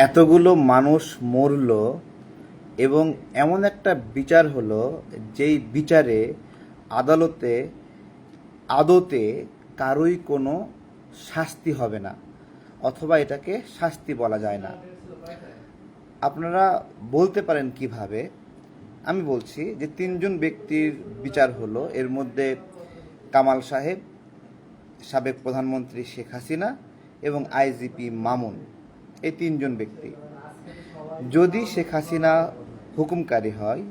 এতগুলো মানুষ মরল এবং এমন একটা বিচার হলো যেই বিচারে আদালতে আদতে কারোই কোনো শাস্তি হবে না, অথবা এটাকে শাস্তি বলা যায় না। আপনারা বলতে পারেন কিভাবে? আমি বলছি যে তিনজন ব্যক্তির বিচার হলো, এর মধ্যে কামাল সাহেব, সাবেক প্রধানমন্ত্রী শেখ হাসিনা এবং আইজিপি মামুন, এই তিনজন ব্যক্তি। যদি শেখ হাসিনা হুকুমকারী হয়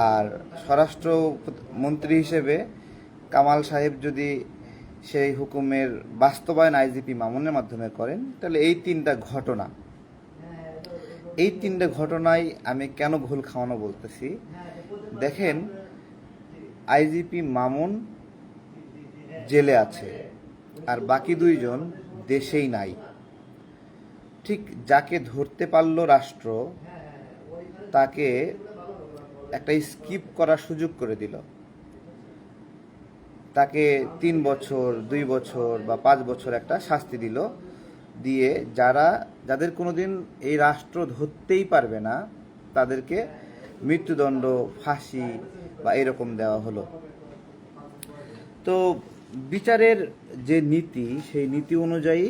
আর স্বরাষ্ট্রমন্ত্রী হিসেবে কামাল সাহেব যদি সেই হুকুমের বাস্তবায়ন আইজিপি মামুনের মাধ্যমে করেন, তাহলে এই তিনটা ঘটনায় আমি কেন ভুল খাওয়ানো বলতেছি দেখেন। আইজিপি মামুন জেলে আছে আর বাকি দুইজন দেশেই নাই। ঠিক যাকে ধরতে পারলো রাষ্ট্র, তাকে একটা স্কিপ করার সুযোগ করে দিল। তাকে 3 বছর, 2 বছর বা 5 বছর একটা শাস্তি দিল, দিয়ে যাদের কোনোদিন এই রাষ্ট্র ধরতেই পারবে না তাদেরকে মৃত্যুদণ্ড, ফাঁসি বা এরকম দেওয়া হলো। তো বিচারের যে নীতি, সেই নীতি অনুযায়ী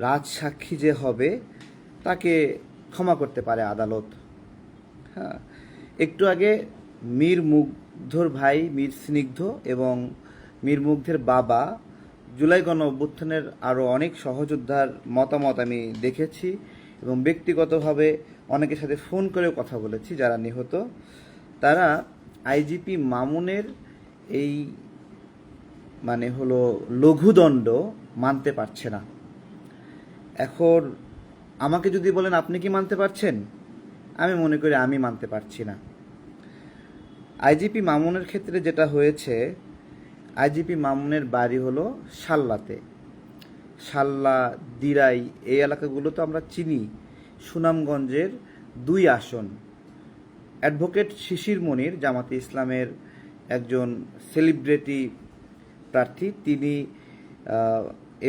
রাজসাক্ষী যে হবে তাকে ক্ষমা করতে পারে আদালত। হ্যাঁ, একটু আগে মীর মুগ্ধর ভাই মীর স্নিগ্ধ এবং মীর মুগ্ধের বাবা জুলাই গণ অভ্যুত্থানের আরও অনেক সহযোদ্ধার মতামত আমি দেখেছি এবং ব্যক্তিগতভাবে অনেকের সাথে ফোন করেও কথা বলেছি যারা নিহত। তারা আইজিপি মামুনের এই লঘুদণ্ড মানতে পারছে না। এখন আমাকে যদি বলেন আপনি কি মানতে পারছেন, আমি মনে করি আমি মানতে পারছি না। আইজিপি মামুনের ক্ষেত্রে যেটা হয়েছে, আইজিপি মামুনের বাড়ি হলো সাল্লাতে। সাল্লা, দিরাই, এই এলাকাগুলো তো আমরা চিনি। সুনামগঞ্জের 2 আসন। অ্যাডভোকেট শিশির মনির, জামাতে ইসলামের একজন সেলিব্রিটি প্রার্থী, তিনি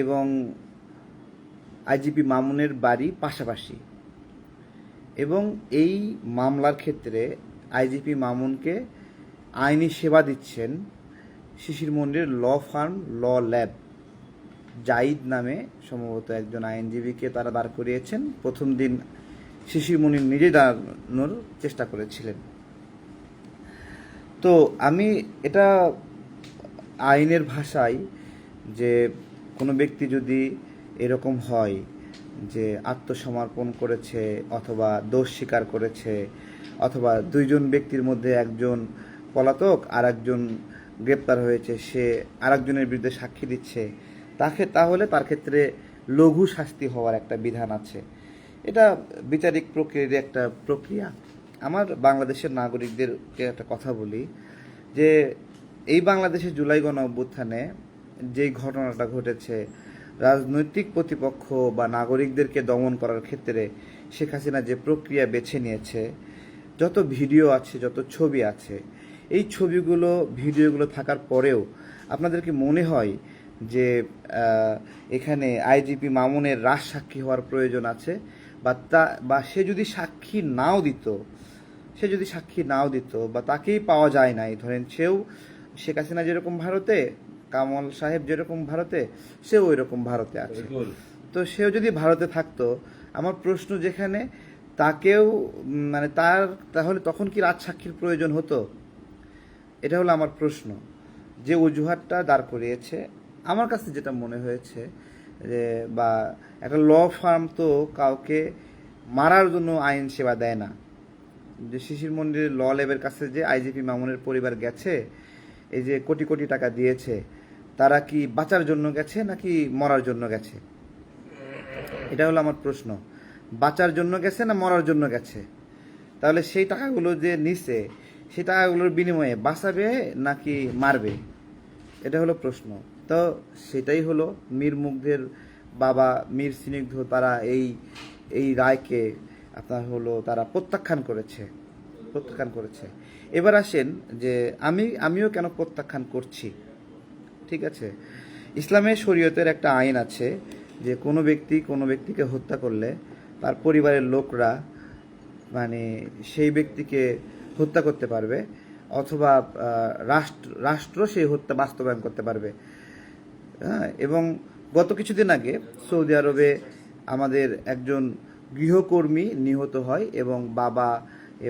এবং আইজিপি মামুনের বাড়ি পাশাপাশি। এবং এই মামলার ক্ষেত্রে আইজিপি মামুনকে আইনি সেবা দিচ্ছেন শিশির মনিরের ল ফার্ম, ল ল্যাব। জাহিদ নামে সম্ভবত একজন আইনজীবীকে তারা দাঁড় করিয়েছেন। প্রথম দিন শিশির মনির নিজেই দাঁড়ানোর চেষ্টা করেছিলেন। তো আমি এটা আইনের ভাষায়, যে কোনো ব্যক্তি যদি এরকম হয় যে আত্মসমর্পণ করেছে অথবা দোষ স্বীকার করেছে, অথবা দুইজন ব্যক্তির মধ্যে একজন পলাতক আর একজন গ্রেপ্তার হয়েছে, সে আরেকজনের বিরুদ্ধে সাক্ষী দিচ্ছে, তাহলে তার ক্ষেত্রে লঘু শাস্তি হওয়ার একটা বিধান আছে। এটা বিচারিক প্রক্রিয়ার একটা প্রক্রিয়া। আমার বাংলাদেশের নাগরিকদেরকে একটা কথা বলি যে এই বাংলাদেশের জুলাই গণ অভ্যুত্থানে যেই ঘটনাটা ঘটেছে, রাজনৈতিক প্রতিপক্ষ বা নাগরিকদেরকে দমন করার ক্ষেত্রে শেখ হাসিনা যে প্রক্রিয়া বেছে নিয়েছে, যত ভিডিও আছে, যত ছবি আছে, এই ভিডিওগুলো থাকার পরেও আপনাদের কি মনে হয় যে এখানে আইজিপি মামুনের রাজসাক্ষী হওয়ার প্রয়োজন আছে? বা সে যদি সাক্ষী নাও দিত বা তাকেই পাওয়া যায় নাই, ধরেন সেও শেখ হাসিনা যেরকম ভারতে, কামাল সাহেব যেরকম ভারতে, সেও ওই রকম ভারতে আছে, তো সেও যদি ভারতে থাকতো, আমার প্রশ্ন যেখানে, তাকেও তাহলে তখন কি রাজসাক্ষীর প্রয়োজন হতো? এটা হলো আমার প্রশ্ন। যে অজুহাতটা দাঁড় করিয়েছে, আমার কাছে যেটা মনে হয়েছে যে, বা একটা ল ফার্ম তো কাউকে মারার জন্য আইন সেবা দেয় না। যে শিশির মন্দিরের ল ল্যাবের কাছে যে আইজিপি মামুনের পরিবার গেছে, এই যে কোটি কোটি টাকা দিয়েছে, তারা কি বাঁচার জন্য গেছে নাকি মরার জন্য গেছে? এটা হলো আমার প্রশ্ন। বাঁচার জন্য গেছে না মরার জন্য গেছে? তাহলে সেই টাকাগুলো যে নিছে, সেই টাকাগুলোর বিনিময়ে বাঁচাবে নাকি মারবে? এটা হলো প্রশ্ন। তো সেটাই হলো মীর মুগ্ধের বাবা মীর স্নিগ্ধ, তারা এই রায়কে তারা প্রত্যাখ্যান করেছে। এবার আসেন যে আমিও কেন প্রত্যাখ্যান করছি। ঠিক আছে, ইসলামের শরীয়তের একটা আইন আছে যে কোনো ব্যক্তিকে হত্যা করলে তার পরিবারের লোকরা মানে সেই ব্যক্তিকে হত্যা করতে পারবে, অথবা রাষ্ট্র সেই হত্যা বাস্তবায়ন করতে পারবে। হ্যাঁ, এবং গত কিছুদিন আগে সৌদি আরবে আমাদের একজন গৃহকর্মী নিহত হয় এবং বাবা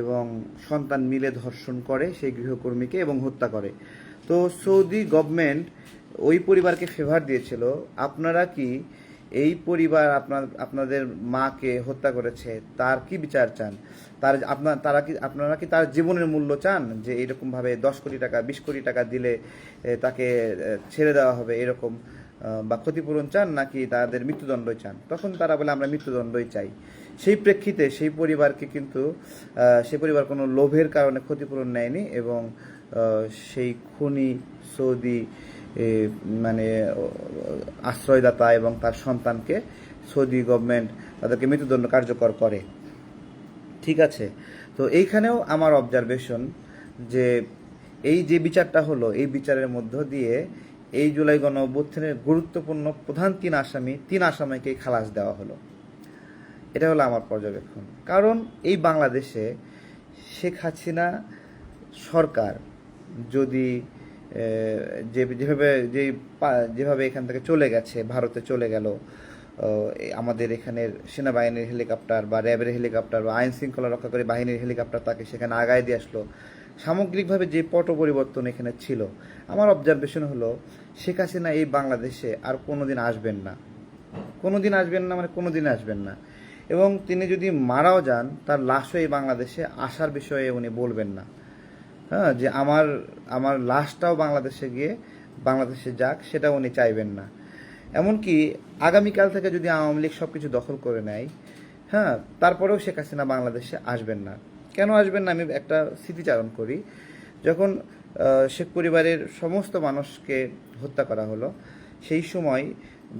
এবং সন্তান মিলে ধর্ষণ করে সেই গৃহকর্মীকে এবং হত্যা করে। তো সৌদি গভর্নমেন্ট ওই পরিবারকে ফেভার দিয়েছিল, আপনারা কি এই পরিবার আপনাদের মাকে হত্যা করেছে তার কি বিচার চান, আপনারা কি তার জীবনের মূল্য চান, যে এইরকমভাবে 10 কোটি টাকা 20 কোটি টাকা দিলে তাকে ছেড়ে দেওয়া হবে এরকম, বা ক্ষতিপূরণ চান, নাকি তাদের মৃত্যুদণ্ডই চান? তখন তারা বলে আমরা মৃত্যুদণ্ডই চাই। সেই প্রেক্ষিতে সেই পরিবারকে কিন্তু সেই পরিবার কোনো লোভের কারণে ক্ষতিপূরণ নেয়নি এবং সেই খুনি সৌদি মানে আশ্রয়দাতা এবং তার সন্তানকে সৌদি গভর্নমেন্ট তাদেরকে মৃত্যুদণ্ড কার্যকর করে। ঠিক আছে, তো এইখানেও আমার অবজারভেশন যে এই যে বিচারটা হলো, এই বিচারের মধ্য দিয়ে এই জুলাই গণঅভ্যুত্থানের গুরুত্বপূর্ণ প্রধান তিন আসামিকেই খালাস দেওয়া হলো। এটা হলো আমার পর্যবেক্ষণ। কারণ এই বাংলাদেশে শেখ হাসিনা সরকার যদি যেভাবে এখান থেকে চলে গেছে, ভারতে চলে গেল, আমাদের এখানের সেনাবাহিনীর হেলিকপ্টার বা র্যাবের হেলিকপ্টার বা আইন শৃঙ্খলা রক্ষাকারী বাহিনীর হেলিকপ্টার তাকে সেখানে আগায় দিয়ে আসলো, সামগ্রিকভাবে যে পট পরিবর্তন এখানে ছিল, আমার অবজারভেশন হলো শেখ হাসিনা এই বাংলাদেশে আর কোনোদিন আসবেন না। কোনোদিন আসবেন না মানে কোনোদিন আসবেন না। এবং তিনি যদি মারাও যান, তার লাশও এই বাংলাদেশে আসার বিষয়ে উনি বলবেন না। হ্যাঁ, যে আমার লাশটাও বাংলাদেশে যাক, সেটা উনি চাইবেন না। এমনকি আগামীকাল থেকে যদি আওয়ামী লীগ সব কিছু দখল করে নেয়, হ্যাঁ, তারপরেও শেখ হাসিনা বাংলাদেশে আসবেন না। কেন আসবেন না আমি একটা স্মৃতিচারণ করি। যখন শেখ পরিবারের সমস্ত মানুষকে হত্যা করা হলো, সেই সময়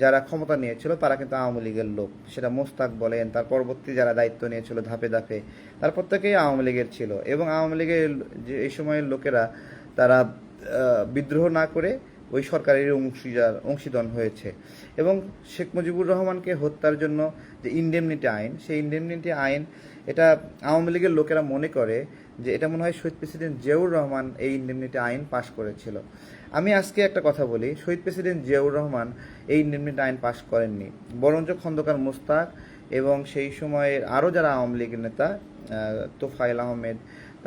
যারা ক্ষমতা নিয়েছিল তারা কিন্তু আওয়ামী লীগের লোক। সেটা মোস্তাক বলেন, তার পরবর্তী যারা দায়িত্ব নিয়েছিল ধাপে ধাপে, তার প্রত্যেকেই আওয়ামী লীগের ছিল। এবং আওয়ামী লীগের যে এই সময়ের লোকেরা তারা বিদ্রোহ না করে ওই সরকারের অংশীদার হয়েছে। এবং শেখ মুজিবুর রহমানকে হত্যার জন্য যে ইনডেমনিটি আইন, সেই ইনডেমনিটি আইন এটা আওয়ামী লীগের লোকেরা মনে করে যে এটা মনে হয় শহীদ প্রেসিডেন্ট জিয়াউর রহমান এই ইনডেমনিটি আইন পাশ করেছিল। আমি আজকে একটা কথা বলি, শহীদ প্রেসিডেন্ট জিয়াউর রহমান এই ইনডেমনিটি আইন পাশ করেননি, বরঞ্চ খন্দকার মোস্তাক এবং সেই সময়ের আরও যারা আওয়ামী লীগের নেতা, তোফায়েল আহমেদ,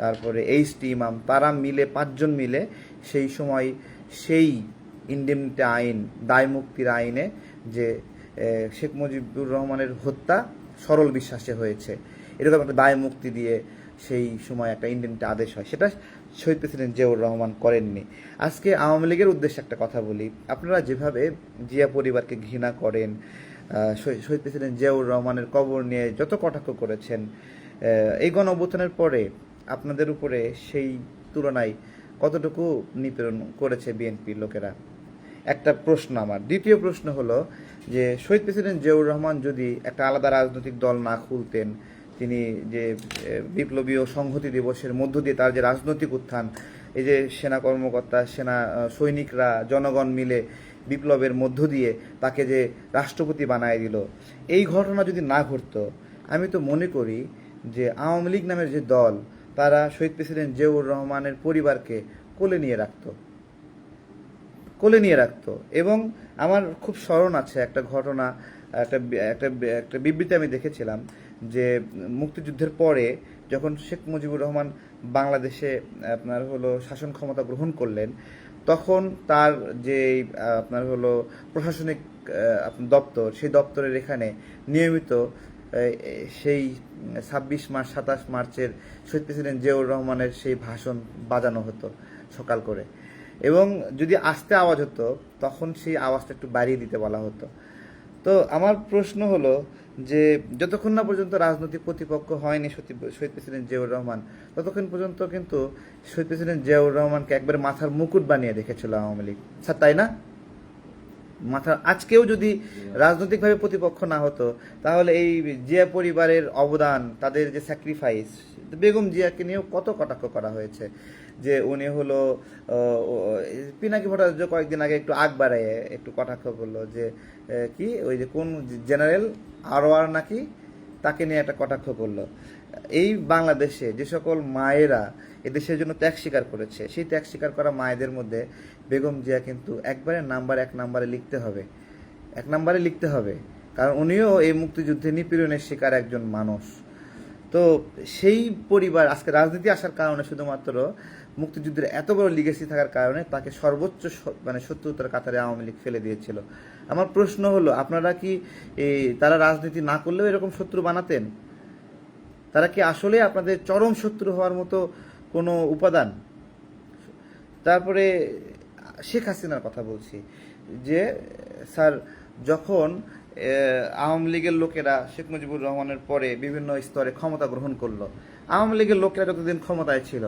তারপরে এইচ.টি. ইমাম, তারা মিলে 5 জন মিলে সেই সময় সেই ইনডেমনিটি আইন, দায় মুক্তির আইনে যে শেখ মুজিবুর রহমানের হত্যা সরল বিশ্বাসে হয়েছে এরকম একটা দায় মুক্তি দিয়ে সেই সময় একটা ইনডেমনিটি আদেশ হয়, সেটা শহীদ প্রেসিডেন্ট জিয়াউর রহমান করেননি। আজকে আওয়ামী লীগের উদ্দেশ্যে একটা কথা বলি, আপনারা যেভাবে জিয়া পরিবারকে ঘৃণা করেন, শহীদ প্রেসিডেন্ট জিয়াউর রহমানের কবর নিয়ে যত কটাক্ষ করেছেন, এই গণঅভ্যুত্থানের পরে আপনাদের উপরে সেই তুলনায় কতটুকু নিপীড়ন করেছে বিএনপির লোকেরা? একটা প্রশ্ন আমার। দ্বিতীয় প্রশ্ন হলো যে শহীদ প্রেসিডেন্ট জিয়াউর রহমান যদি একটা আলাদা রাজনৈতিক দল না খুলতেন, তিনি যে বিপ্লবী ও সংহতি দিবসের মধ্য দিয়ে তার যে রাজনৈতিক উত্থান, এই যে সেনা কর্মকর্তা, সৈনিকরা, জনগণ মিলে বিপ্লবের মধ্য দিয়ে তাকে যে রাষ্ট্রপতি বানায় দিল, এই ঘটনা যদি না ঘটতো, আমি তো মনে করি যে আওয়ামী লীগ নামের যে দল, তারা শহীদ প্রেসিডেন্ট জিয়াউর রহমানের পরিবারকে কোলে নিয়ে রাখতো। এবং আমার খুব স্মরণ আছে একটা ঘটনা, একটা বিবৃতি আমি দেখেছিলাম যে মুক্তিযুদ্ধের পরে যখন শেখ মুজিবুর রহমান বাংলাদেশে আপনার হলো শাসন ক্ষমতা গ্রহণ করলেন, তখন তার যে আপনার হলো প্রশাসনিক দপ্তর, সেই দপ্তরের এখানে নিয়মিত সেই 26 মার্চ 27 মার্চের শহীদ প্রেসিডেন্ট জিয়াউর রহমানের সেই ভাষণ বাজানো হতো সকাল করে, এবং যদি আস্তে আওয়াজ হতো তখন সেই আওয়াজটা একটু বাড়িয়ে দিতে বলা হতো। তো আমার প্রশ্ন হলো যে যতক্ষণ না পর্যন্ত রাজনৈতিক প্রতিপক্ষ হয়নি শহীদ প্রেসিডেন্ট জিয়াউর রহমান, ততক্ষণ পর্যন্ত কিন্তু শহীদ প্রেসিডেন্ট জিয়াউর রহমানকে একবারে মাথার মুকুট বানিয়ে রেখেছিল আওয়ামী লীগ, স্যার, তাই না? আজকেও যদি রাজনৈতিকভাবে প্রতিপক্ষ না হতো, তাহলে এই জিয়া পরিবারের অবদান, তাদের যে স্যাক্রিফাইস, বেগম জিয়াকে নিয়েও কত কটাক্ষ করা হয়েছে যে উনি হলো পিনাকি ভট্টাচার্য কয়েকদিন আগে একটু আগ বাড়ায় একটু কটাক্ষ করলো যে কি ওই যে কোন জেনারেল আরওয়ার নাকি তাকে নিয়ে একটা কটাক্ষ করলো। এই বাংলাদেশে যে সকল মায়েরা এদেশের জন্য ত্যাগ স্বীকার করেছে, সেই ত্যাগ স্বীকার করা মায়েদের মধ্যে বেগম জিয়া কিন্তু একবারে এক নাম্বারে লিখতে হবে, এক নাম্বারে লিখতে হবে, কারণ উনিও এই মুক্তিযুদ্ধে নিপীড়নের শিকার একজন মানুষ। তো সেই পরিবার আজকে রাজনীতি আসার কারণে শুধুমাত্র মুক্তিযুদ্ধের এত বড় লিগেসি থাকার কারণে তাকে সর্বোচ্চ মানে শত্রুতার কাতারে আওয়ামী লীগ ফেলে দিয়েছিল। আমার প্রশ্ন হলো, আপনারা কি তারা রাজনীতি না করলেও এরকম শত্রু বানাতেন? তারা কি আসলে আপনাদের চরম শত্রু হওয়ার মতো কোনো উপাদান? তারপরে শেখ হাসিনার কথা বলছি, যে স্যার যখন আওয়ামী লীগের লোকেরা শেখ মুজিবুর রহমানের পরে বিভিন্ন স্তরে ক্ষমতা গ্রহণ করলো, আওয়ামী লীগের লোকেরা যতদিন ক্ষমতায় ছিল,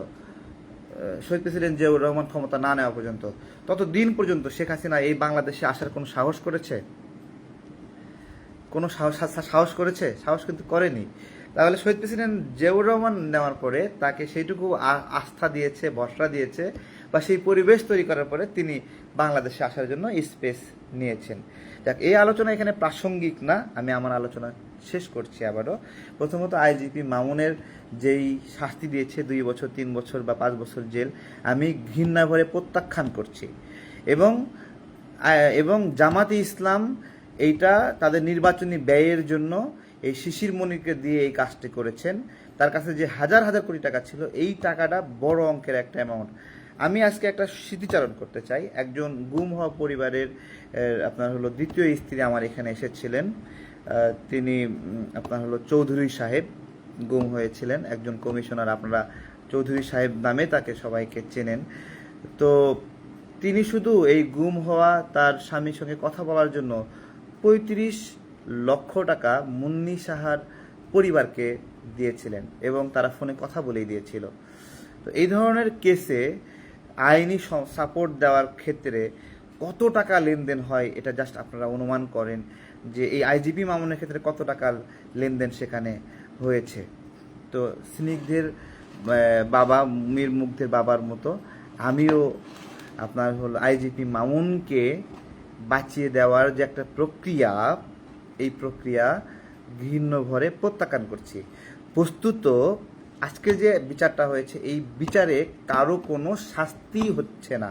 শহীদ প্রেসিডেন্ট জিয়াউর রহমান ক্ষমতা না নেওয়া পর্যন্ত, ততদিন পর্যন্ত শেখ হাসিনা এই বাংলাদেশে আসার কোনো সাহস করেছে? কোনো সাহস করেছে? সাহস কিন্তু করেনি। তাহলে শহীদ প্রেসিডেন্ট জিয়াউর রহমান নেওয়ার পরে তাকে সেইটুকু আস্থা দিয়েছে, ভরসা দিয়েছে, বা সেই পরিবেশ তৈরি করার পরে তিনি বাংলাদেশে আসার জন্য স্পেস নিয়েছেন। যাক, এই আলোচনা এখানে প্রাসঙ্গিক না, আমি আমার আলোচনা শেষ করছি আবারও। প্রথমত আইজিপি মামুনের যেই শাস্তি দিয়েছে 2 বছর, 3 বছর বা 5 বছর জেল, আমি ঘৃণা ভরে প্রত্যাখ্যান করছি। এবং জামাতে ইসলাম এইটা তাদের নির্বাচনী ব্যয়ের জন্য এই শিশির মনিরকে দিয়ে এই কাজটি করেছেন। তার কাছে যে হাজার হাজার কোটি টাকা ছিল, এই টাকাটা বড় অঙ্কের একটা অ্যামাউন্ট। আমি আজকে একটা স্মৃতিচারণ করতে চাই। একজন গুম হওয়া পরিবারের আপনার হলো দ্বিতীয় স্ত্রী আমার এখানে এসেছিলেন। তিনি আপনার হলো চৌধুরী সাহেব গুম হয়েছিলেন, একজন কমিশনার, আপনারা চৌধুরী সাহেব নামে তাকে সবাইকে চেনেন। তো তিনি শুধু এই গুম হওয়া তার স্বামীর সঙ্গে কথা বলার জন্য 35 লক্ষ টাকা মুন্নি সাহার পরিবারকে দিয়েছিলেন, এবং তারা ফোনে কথা বলেই দিয়েছিল। তো এই ধরনের কেসে আইনি সাপোর্ট দেওয়ার ক্ষেত্রে কত টাকা লেনদেন হয়, এটা জাস্ট আপনারা অনুমান করেন যে এই আইজিপি মামুনের ক্ষেত্রে কত টাকা লেনদেন সেখানে হয়েছে। তো স্নিগ্ধের বাবা, মীর মুগ্ধের বাবার মতো আমিও আপনার হলো আইজিপি মামুনকে বাঁচিয়ে দেওয়ার যে একটা প্রক্রিয়া, এই প্রক্রিয়া ঘৃণ্য ভরে প্রত্যাখ্যান করছি। বস্তুত আজকে যে বিচারটা হয়েছে, এই বিচারে কারো কোনো শাস্তি হচ্ছে না,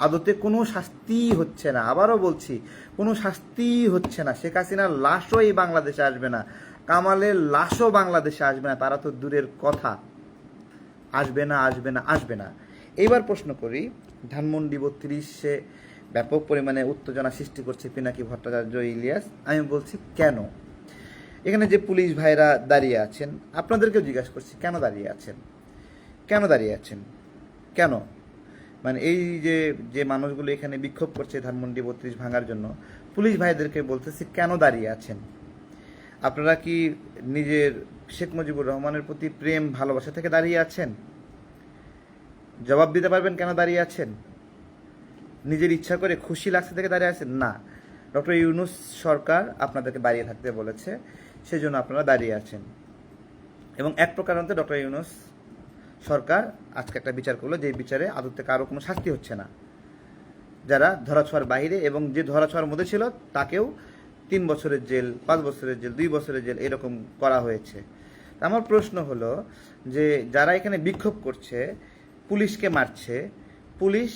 আদতে কোনো শাস্তি হচ্ছে না। আবারও বলছি, কোনো শাস্তি হচ্ছে না। শেখ হাসিনার লাশও এই বাংলাদেশে আসবে না, কামালের লাশও বাংলাদেশে আসবে না, তারা তো দূরের কথা। আসবে না, আসবে না, আসবে না। এইবার প্রশ্ন করি, ধানমন্ডি 32-এ ব্যাপক পরিমাণে উত্তেজনা সৃষ্টি করছে পিনাকি ভট্টাচার্য, ইলিয়াস। আমি বলছি কেন? এখানে যে পুলিশ ভাইরা দাঁড়িয়ে আছেন, আপনাদেরকেও জিজ্ঞাসা করছি, কেন দাঁড়িয়ে আছেন? কেন দাঁড়িয়ে আছেন? কেন? মানে এই যে মানুষগুলো এখানে বিক্ষোভ করছে ধানমন্ডি 32 ভাঙার জন্য, পুলিশ ভাইদেরকে বলতেছি, কেন দাঁড়িয়ে আছেন? আপনারা কি নিজের শেখ মুজিবুর রহমানের প্রতি প্রেম ভালোবাসা থেকে দাঁড়িয়ে আছেন? জবাব দিতে পারবেন কেন দাঁড়িয়ে আছেন? নিজের ইচ্ছা করে খুশি লাগছে থেকে দাঁড়িয়ে আছেন? না, ডক্টর ইউনূস সরকার আপনাদেরকে দাঁড়িয়ে থাকতে বলেছে, সেজন্য আপনারা দাঁড়িয়ে আছেন। এবং এক প্রকার অন্তে ডক্টর ইউনূস সরকার আজকে একটা বিচার করলো, যে বিচারে আদতে কারো কোনো শাস্তি হচ্ছে না, যারা ধরাছোঁয়ার বাইরে, এবং যে ধরাছোঁয়ার মধ্যে ছিল তাকেও 3 বছরের জেল, 5 বছরের জেল, 2 বছরের জেল এরকম করা হয়েছে। আমার প্রশ্ন হলো যে যারা এখানে বিক্ষোভ করছে, পুলিশকে মারছে, পুলিশ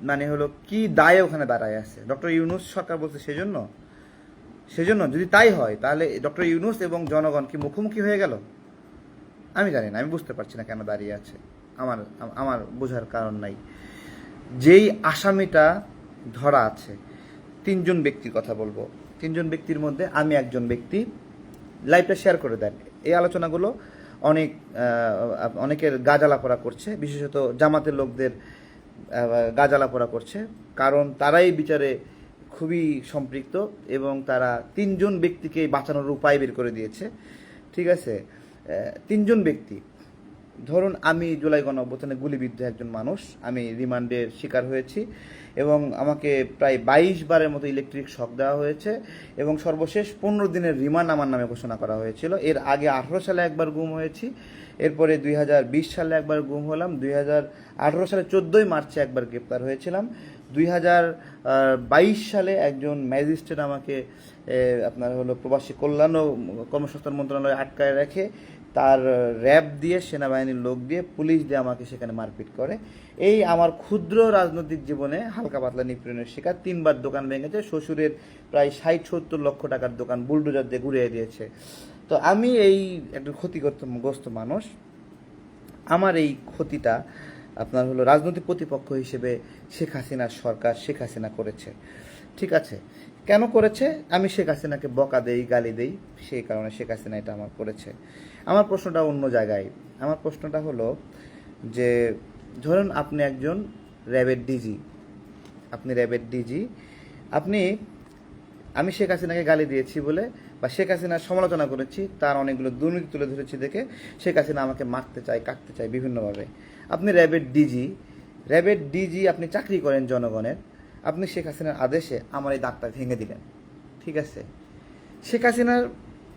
মানে হলো কি দায়ে ওখানে দাঁড়ায় আছে? ডক্টর ইউনূস সরকার বলছে সেজন্য যদি তাই হয়, তাহলে ডক্টর ইউনূস এবং জনগণ কি মুখোমুখি হয়ে গেল? আমি জানি না, আমি বুঝতে পারছি না কেন দাঁড়িয়ে আছে, আমার বোঝার কারণ নাই। যেই আসামিটা ধরা আছে, 3 জন ব্যক্তির কথা বলবো, 3 জন ব্যক্তির মধ্যে আমি একজন ব্যক্তি। লাইভটা শেয়ার করে দেন। এই আলোচনাগুলো অনেকের গাজালা পড়া করছে, বিশেষত জামাতের লোকদের গাজালা পড়া করছে, কারণ তারাই বিচারে খুবই সম্পৃক্ত এবং তারা 3 জন ব্যক্তিকে বাঁচানোর উপায় বের করে দিয়েছে। ঠিক আছে, 3 জন ব্যক্তি, ধরুন আমি জুলাই গণঅভ্যুত্থানে গুলিবিদ্ধ একজন মানুষ, আমি রিমান্ডের শিকার হয়েছি এবং আমাকে প্রায় 22 বারের মতো ইলেকট্রিক শক দেওয়া হয়েছে, এবং সর্বশেষ 15 দিনের রিমান্ড আমার নামে ঘোষণা করা হয়েছিল। এর আগে 18 সালে একবার গুম হয়েছি, এরপরে 2020 সালে একবার গুম হলাম, 2018 সালে 14ই মার্চে একবার গ্রেপ্তার হয়েছিলাম, 2022 সালে একজন ম্যাজিস্ট্রেট আমাকে আপনার হলো প্রবাসী কল্যাণ ও কর্মসংস্থান মন্ত্রণালয়ে আটকায় রেখে তার র্যাব দিয়ে, সেনাবাহিনীর লোক দিয়ে, পুলিশ দিয়ে আমাকে সেখানে মারপিট করে। এই আমার ক্ষুদ্র রাজনৈতিক জীবনে হালকা পাতলা নিপীড়নের শিকার। 3বার দোকান ভেঙেছে, শ্বশুরের প্রায় 60-70 লক্ষ টাকার দোকান বুলডোজার দিয়ে ঘুরিয়ে দিয়েছে। তো আমি এই একটা ক্ষতিগ্রস্ত মানুষ। আমার এই ক্ষতিটা আপনার হলো রাজনৈতিক প্রতিপক্ষ হিসেবে শেখ হাসিনার সরকার, শেখ হাসিনা করেছে। ঠিক আছে, কেন করেছে? আমি শেখ হাসিনাকে বকা দেই, গালি দেই, সেই কারণে শেখ হাসিনা এটা আমার করেছে। আমার প্রশ্নটা অন্য জায়গায়। আমার প্রশ্নটা হলো যে ধরুন আপনি একজন র্যাবের ডিজি, আমি শেখ হাসিনাকে গালি দিয়েছি বলে বা শেখ হাসিনার সমালোচনা করেছি, তার অনেকগুলো দুর্নীতি তুলে ধরেছি দেখে শেখ হাসিনা আমাকে মারতে চায়, কাটতে চায় বিভিন্নভাবে। আপনি র্যাবের ডিজি, আপনি চাকরি করেন জনগণের, আপনি শেখ হাসিনার আদেশে আমার এই দাগটা ভেঙে দিলেন। ঠিক আছে, শেখ হাসিনার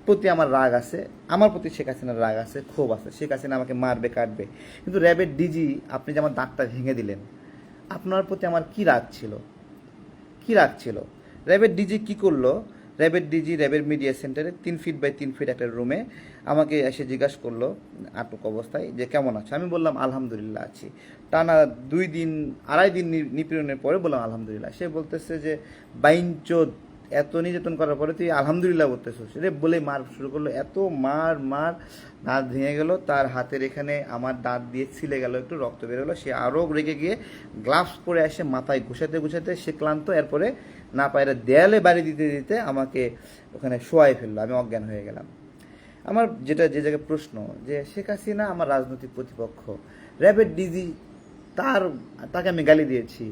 প্রতি আমার রাগ আছে, আমার প্রতি শেখ হাসিনার রাগ আছে, ক্ষোভ আছে, শেখ হাসিনা আমাকে মারবে, কাটবে। কিন্তু র্যাবের ডিজি আপনি যে আমার দাগটা ভেঙে দিলেন, আপনার প্রতি আমার কি রাগ ছিল? র্যাবের ডিজি কি করলো? র্যাবের মিডিয়া সেন্টারে 3 ফিট বাই 3 ফিট একটা রুমে আমাকে এসে জিজ্ঞাসা করলো আটক অবস্থায় যে কেমন আছো। আমি বললাম আলহামদুলিল্লাহ আছি। টানা 2-2.5 দিন নিপীড়নের পরে বললাম আলহামদুলিল্লাহ। সে বলতেছে যে বাইনচোদ, এত নির্যাতন করার পরে তুই আলহামদুলিল্লাহ বলতেছিস রে, বলে মার শুরু করলো। এত মার দাঁত ভেঙে গেল, তার হাতের এখানে আমার দাঁত দিয়ে ছিলে গেল, একটু রক্ত বেরোলো। সে আরও রেগে গিয়ে গ্লাভস পরে এসে মাথায় ঘুষাতে সে ক্লান্ত, এরপরে না পায়রা দেয়ালে বাড়ি দিতে আমাকে ওখানে শোয়াই ফেললো। আমি অজ্ঞান হয়ে গেলাম। আমার যে জায়গায় প্রশ্ন, যে শেখ হাসিনা আমার রাজনৈতিক প্রতিপক্ষ, র্যাবের ডিজি তাকে আমি গালি দিয়েছি,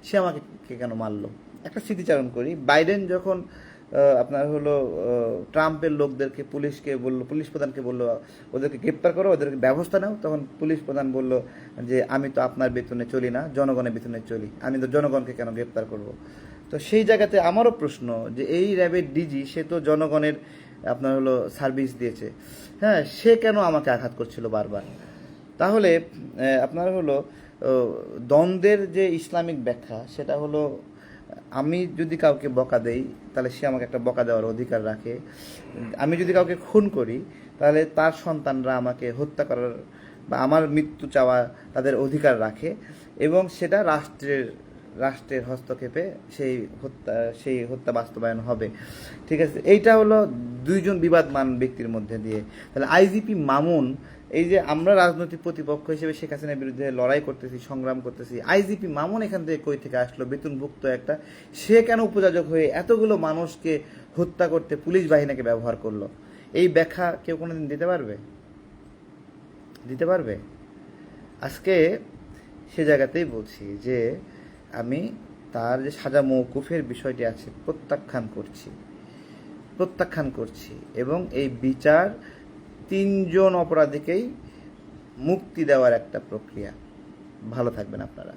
সে আমাকে কেন মারলো? একটা স্মৃতিচারণ করি। বাইডেন যখন আপনার হলো ট্রাম্পের লোকদেরকে পুলিশ প্রধানকে বললো ওদেরকে গ্রেপ্তার করো, ওদেরকে ব্যবস্থা নাও, তখন পুলিশ প্রধান বলল যে আমি তো আপনার বেতনে চলি না, জনগণের বেতনে চলি, আমি তো জনগণকে কেন গ্রেপ্তার করব? তো সেই জায়গাতে আমারও প্রশ্ন যে এই র্যাবের ডিজি, সে তো জনগণের আপনার হলো সার্ভিস দিয়েছে, হ্যাঁ, সে কেন আমাকে আঘাত করছিল বারবার? তাহলে আপনার হলো দ্বন্দ্বের যে ইসলামিক ব্যাখ্যা, সেটা হলো আমি যদি কাউকে বকা দেই তাহলে সে আমাকে একটা বকা দেওয়ার অধিকার রাখে। আমি যদি কাউকে খুন করি তাহলে তার সন্তানরা আমাকে হত্যা করার বা আমার মৃত্যু চাওয়া তাদের অধিকার রাখে, এবং সেটা রাষ্ট্রের হস্তক্ষেপে সেই হত্যা বাস্তবায়ন হবে। ঠিক আছে, এইটা হলো দুইজন বিবাদমান ব্যক্তির মধ্যে দিয়ে। তাহলে আইজিপি মামুন, এই যে আমরা রাজনৈতিক প্রতিপক্ষ হিসেবে শেখ হাসিনার বিরুদ্ধে লড়াই করতেছি, সংগ্রাম করতেছি, আইজিপি মামুন এখান থেকে কই থেকে আসলো? বেতনভুক্ত একটা, সে কেন উপযাজক হয়ে এতগুলো মানুষকে হত্যা করতে পুলিশ বাহিনীকে ব্যবহার করলো? এই ব্যাখ্যা কেউ কোনোদিন দিতে পারবে? আজকে সে জায়গাতেই বলছি যে আমি তার যে সাজা মওকুফের বিষয়টি আছে প্রত্যাখ্যান করছি, এবং এই বিচার 3 জন অপরাধীকেই মুক্তি দেওয়ার একটা প্রক্রিয়া। ভালো থাকবেন আপনারা।